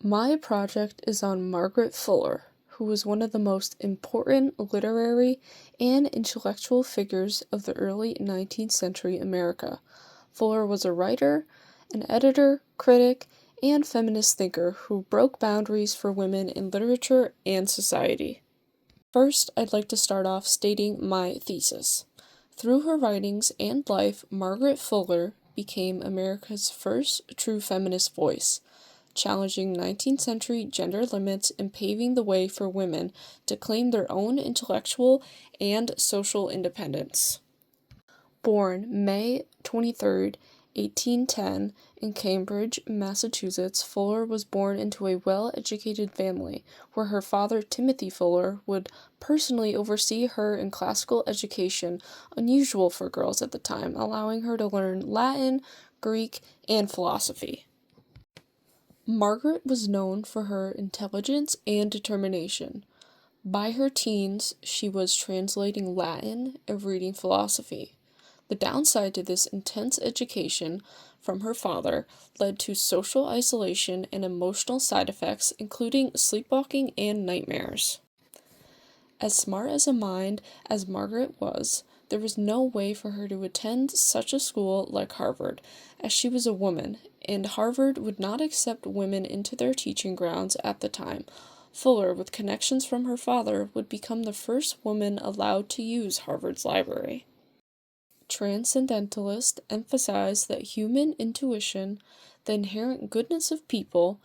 My project is on Margaret Fuller, who was one of the most important literary and intellectual figures of the early 19th century America. Fuller was a writer, an editor, critic, and feminist thinker who broke boundaries for women in literature and society. First, I'd like to start off stating my thesis. Through her writings and life, Margaret Fuller became America's first true feminist voice, challenging 19th century gender limits and paving the way for women to claim their own intellectual and social independence. Born May 23, 1810, in Cambridge, Massachusetts, Fuller was born into a well-educated family, where her father, Timothy Fuller, would personally oversee her in classical education, unusual for girls at the time, allowing her to learn Latin, Greek, and philosophy. Margaret was known for her intelligence and determination. By her teens, she was translating Latin and reading philosophy. The downside to this intense education from her father led to social isolation and emotional side effects, including sleepwalking and nightmares. As smart as a mind as Margaret was, there was no way for her to attend such a school like Harvard, as she was a woman, and Harvard would not accept women into their teaching grounds at the time. Fuller, with connections from her father, would become the first woman allowed to use Harvard's library. Transcendentalists emphasize that human intuition, the inherent goodness of people,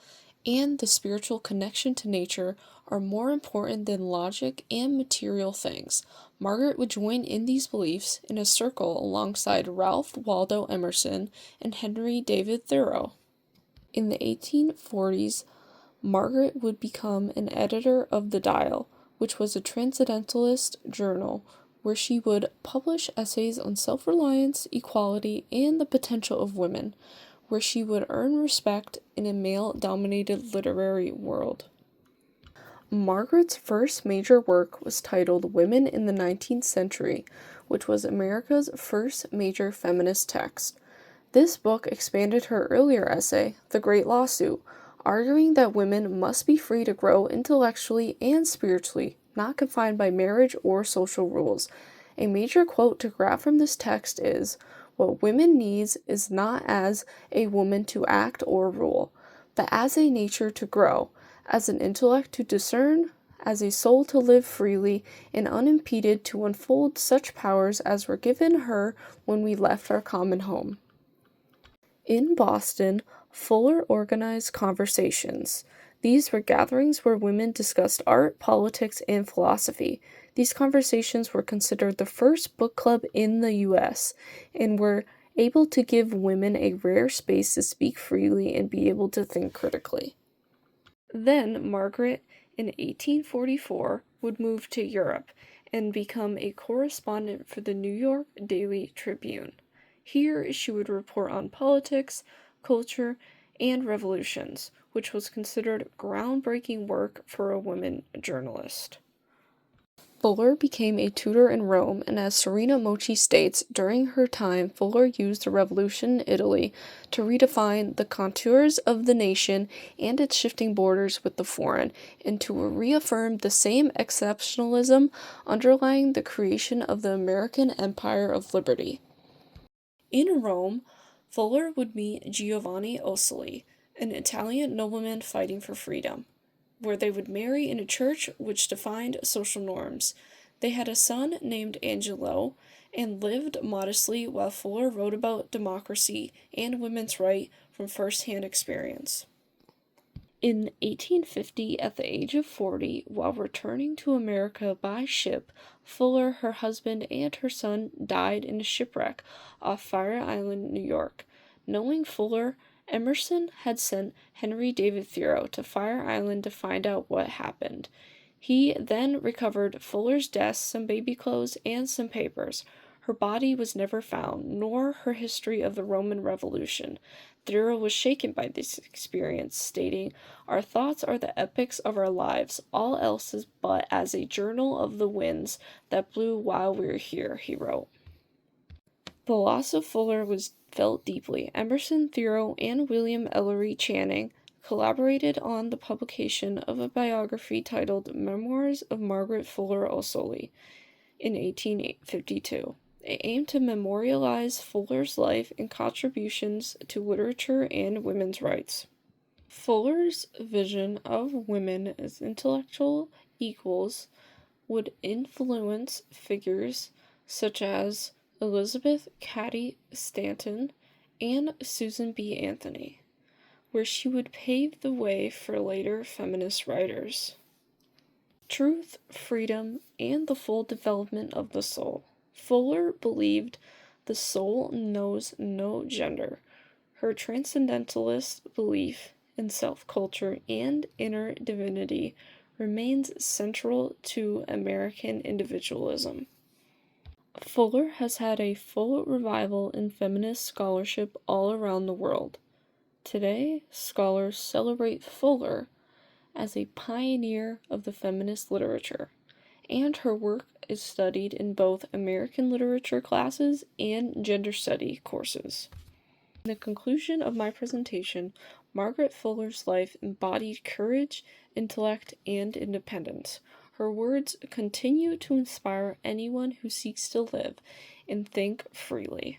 and the spiritual connection to nature are more important than logic and material things. Margaret would join in these beliefs in a circle alongside Ralph Waldo Emerson and Henry David Thoreau. In the 1840s, Margaret would become an editor of The Dial, which was a transcendentalist journal where she would publish essays on self-reliance, equality, and the potential of women, where she would earn respect in a male-dominated literary world. Margaret's first major work was titled Women in the 19th Century, which was America's first major feminist text. This book expanded her earlier essay, The Great Lawsuit, arguing that women must be free to grow intellectually and spiritually, not confined by marriage or social rules. A major quote to grab from this text is, "What women needs is not as a woman to act or rule, but as a nature to grow, as an intellect to discern, as a soul to live freely and unimpeded to unfold such powers as were given her when we left our common home." In Boston, Fuller organized conversations. These were gatherings where women discussed art, politics, and philosophy. These conversations were considered the first book club in the U.S. and were able to give women a rare space to speak freely and be able to think critically. Then Margaret, in 1844, would move to Europe and become a correspondent for the New York Daily Tribune. Here she would report on politics, culture, and revolutions, which was considered groundbreaking work for a woman journalist. Fuller became a tutor in Rome, and as Serena Mochi states, during her time, Fuller used the revolution in Italy to redefine the contours of the nation and its shifting borders with the foreign, and to reaffirm the same exceptionalism underlying the creation of the American Empire of Liberty. In Rome, Fuller would meet Giovanni Osoli, an Italian nobleman fighting for freedom, where they would marry in a church which defined social norms. They had a son named Angelo and lived modestly while Fuller wrote about democracy and women's rights from first-hand experience. In 1850, at the age of 40, while returning to America by ship, Fuller, her husband, and her son died in a shipwreck off Fire Island, New York. Knowing Fuller, Emerson had sent Henry David Thoreau to Fire Island to find out what happened. He then recovered Fuller's desk, some baby clothes, and some papers. Her body was never found, nor her history of the Roman Revolution. Thoreau was shaken by this experience, stating, "Our thoughts are the epics of our lives, all else is but as a journal of the winds that blew while we were here," he wrote. The loss of Fuller was felt deeply. Emerson, Thoreau, and William Ellery Channing, collaborated on the publication of a biography titled Memoirs of Margaret Fuller O'Sully in 1852. It aimed to memorialize Fuller's life and contributions to literature and women's rights. Fuller's vision of women as intellectual equals would influence figures such as Elizabeth Cady Stanton and Susan B. Anthony, where she would pave the way for later feminist writers. Truth, freedom, and the full development of the soul. Fuller believed the soul knows no gender. Her transcendentalist belief in self-culture and inner divinity remains central to American individualism. Fuller has had a full revival in feminist scholarship all around the world. Today, scholars celebrate Fuller as a pioneer of the feminist literature, and her work is studied in both American literature classes and gender study courses. In the conclusion of my presentation, Margaret Fuller's life embodied courage, intellect, and independence. Her words continue to inspire anyone who seeks to live and think freely.